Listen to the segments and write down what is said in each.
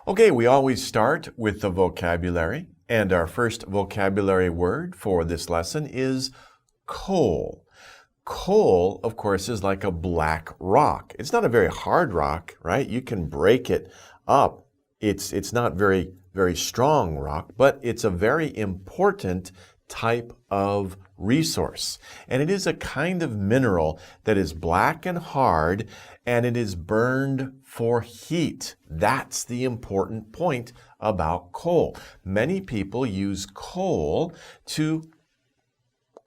Okay, we always start with the vocabulary, and our first vocabulary word for this lesson is coal. Coal, of course, is like a black rock. It's not a very hard rock, right? You can break it up. It's not very strong rock, but it's a very important type of resource. And it is a kind of mineral that is black and hard, and it is burned for heat. That's the important point about coal. Many people use coal to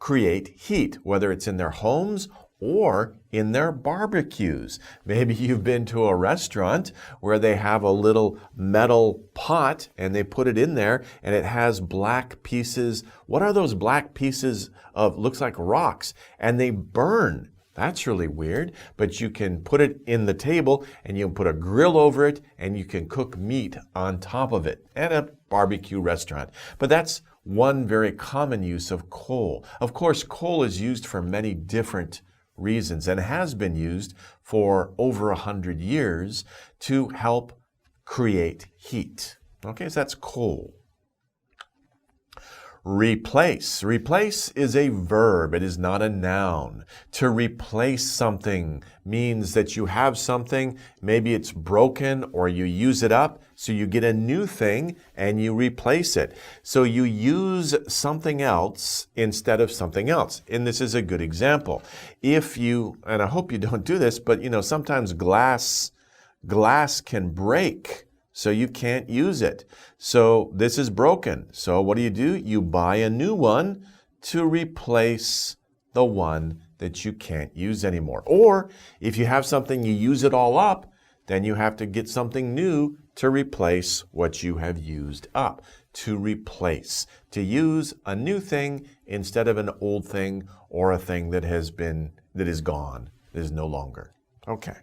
create heat, whether it's in their homes or in their barbecues. Maybe you've been to a restaurant where they have a little metal pot and they put it in there and it has black pieces. What are those black pieces of, looks like rocks, and they burn? That's really weird, but you can put it in the table and you can put a grill over it and you can cook meat on top of it at a barbecue restaurant. But that's one very common use of coal. Of course, coal is used for many different reasons and has been used for over 100 years to help create heat. Okay, so that's coal. Replace. Replace is a verb. It is not a noun. To replace something means that you have something, maybe it's broken or you use it up, so you get a new thing and you replace it. So you use something else instead of something else. And this is a good example. If you, and I hope you don't do this, but sometimes glass can break. So you can't use it. So this is broken. So what do? You buy a new one to replace the one that you can't use anymore. Or if you have something, you use it all up, then you have to get something new to replace what you have used up. To replace. To use a new thing instead of an old thing or a thing that is gone, that is no longer. Okay.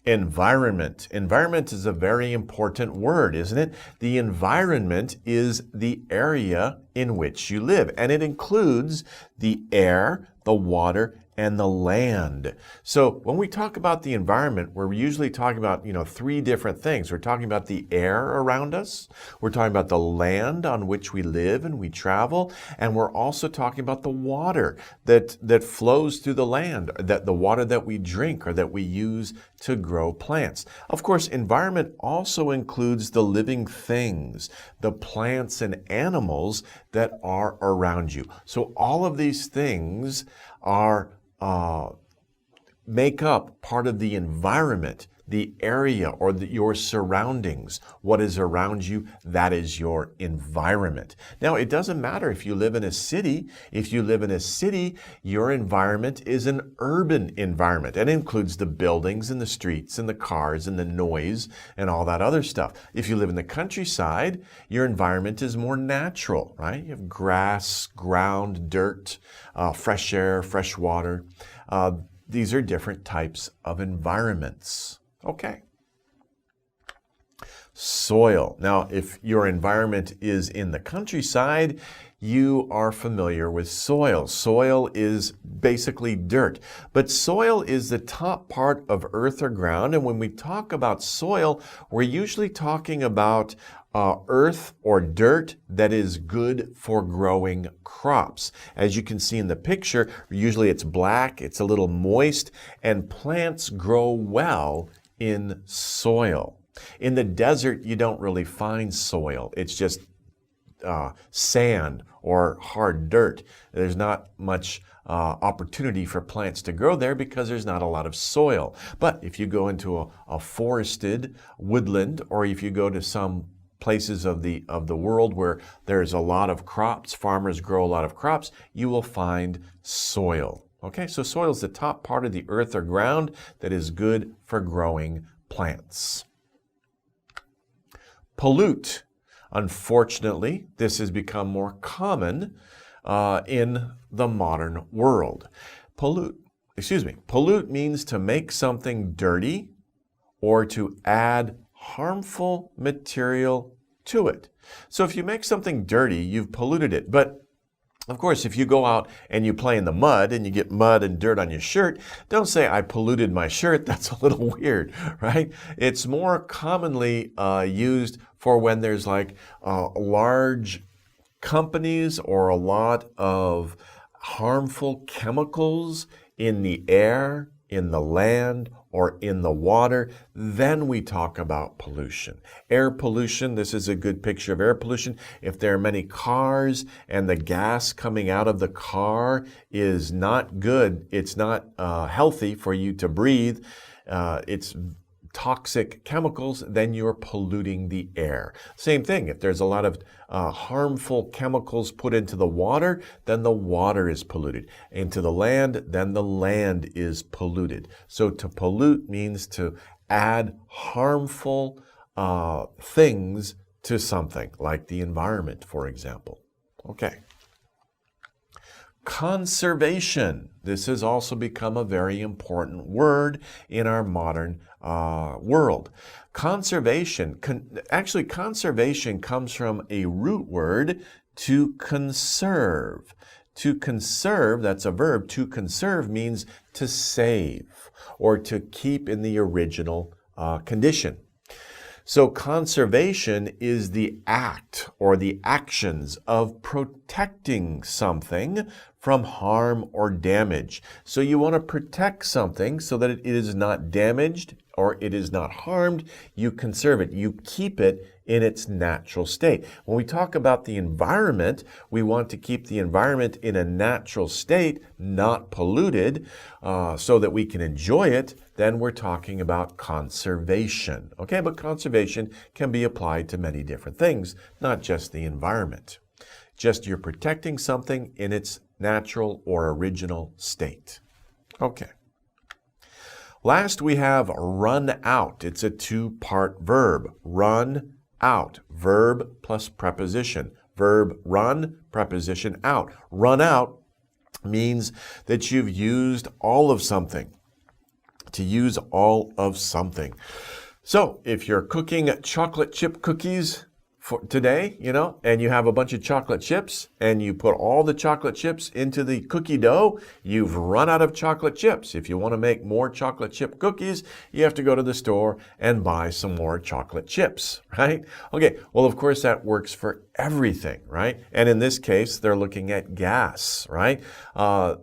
Environment. Environment is a very important word, isn't it? The environment is the area in which you live, and it includes the air, the water, and the land. So when we talk about the environment, we're usually talking about, three different things. We're talking about the air around us, we're talking about the land on which we live and we travel, and we're also talking about the water that flows through the land, that the water that we drink or that we use to grow plants. Of course, environment also includes the living things, the plants and animals that are around you. So all of these things make up part of the environment, the area or your surroundings. What is around you, that is your environment. Now, it doesn't matter if you live in a city. If you live in a city, your environment is an urban environment. It includes the buildings and the streets and the cars and the noise and all that other stuff. If you live in the countryside, your environment is more natural, right? You have grass, ground, dirt, fresh air, fresh water. These are different types of environments. Okay. Soil. Now, if your environment is in the countryside, you are familiar with soil. Soil is basically dirt, but soil is the top part of earth or ground. And when we talk about soil, we're usually talking about earth or dirt that is good for growing crops. As you can see in the picture, usually it's black, it's a little moist, and plants grow well in soil. In the desert, you don't really find soil. It's just sand or hard dirt. There's not much opportunity for plants to grow there because there's not a lot of soil. But if you go into a forested woodland, or if you go to some places of the world where there's a lot of crops, farmers grow a lot of crops, you will find soil. Okay, so soil is the top part of the earth or ground that is good for growing plants. Pollute. Unfortunately, this has become more common in the modern world. Pollute means to make something dirty or to add harmful material to it. So if you make something dirty, you've polluted it. But Of course, if you go out and you play in the mud and you get mud and dirt on your shirt, don't say, I polluted my shirt. That's a little weird, right? It's more commonly used for when there's like large companies or a lot of harmful chemicals in the air, in the land, or in the water, then we talk about pollution. Air pollution, this is a good picture of air pollution. If there are many cars and the gas coming out of the car is not good, it's not healthy for you to breathe, it's toxic chemicals, then you're polluting the air. Same thing, if there's a lot of harmful chemicals put into the water, then the water is polluted. Into the land, then the land is polluted. So to pollute means to add harmful things to something, like the environment, for example. Okay. Conservation. This has also become a very important word in our modern world. Conservation, actually conservation comes from a root word, to conserve. To conserve, that's a verb. To conserve means to save or to keep in the original condition. So conservation is the act or the actions of protecting something from harm or damage. So you want to protect something so that it is not damaged or it is not harmed. You conserve it. You keep it in its natural state. When we talk about the environment, we want to keep the environment in a natural state, not polluted, so that we can enjoy it. Then we're talking about conservation. Okay, but conservation can be applied to many different things, not just the environment. Just you're protecting something in its natural or original state. Okay. Last we have run out. It's a two-part verb. Run out. Verb plus preposition. Verb run, preposition out. Run out means that you've used all of something. To use all of something. So if you're cooking chocolate chip cookies for today, and you have a bunch of chocolate chips and you put all the chocolate chips into the cookie dough, you've run out of chocolate chips. If you want to make more chocolate chip cookies, you have to go to the store and buy some more chocolate chips, right? Okay, well, of course, that works for everything, right? And in this case, they're looking at gas, right?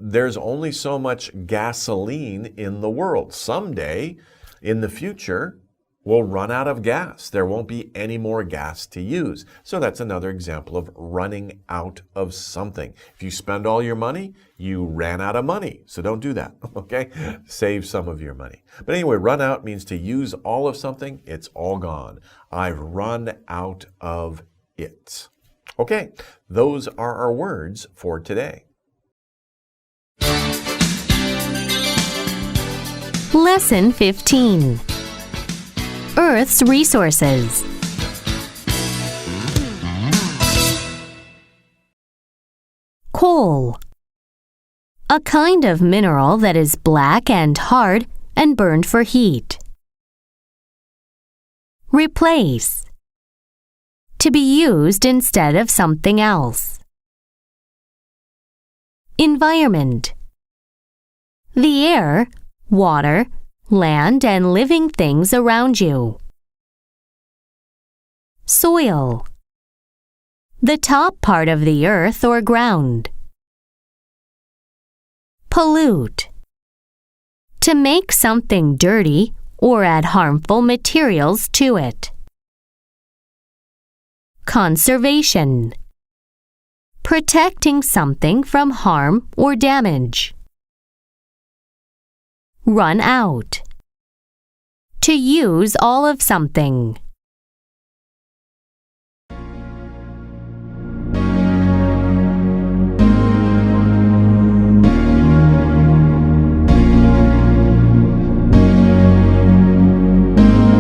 There's only so much gasoline in the world. Someday, in the future, we'll run out of gas. There won't be any more gas to use. So that's another example of running out of something. If you spend all your money, you ran out of money. So don't do that, okay? Save some of your money. But anyway, run out means to use all of something. It's all gone. I've run out of it. Okay, those are our words for today. Lesson 15. Earth's resources. Coal. A kind of mineral that is black and hard and burned for heat. Replace. To be used instead of something else. Environment. The air, water, land, and living things around you. Soil. The top part of the earth or ground. Pollute. To make something dirty or add harmful materials to it. Conservation. Protecting something from harm or damage. Run out. To use all of something.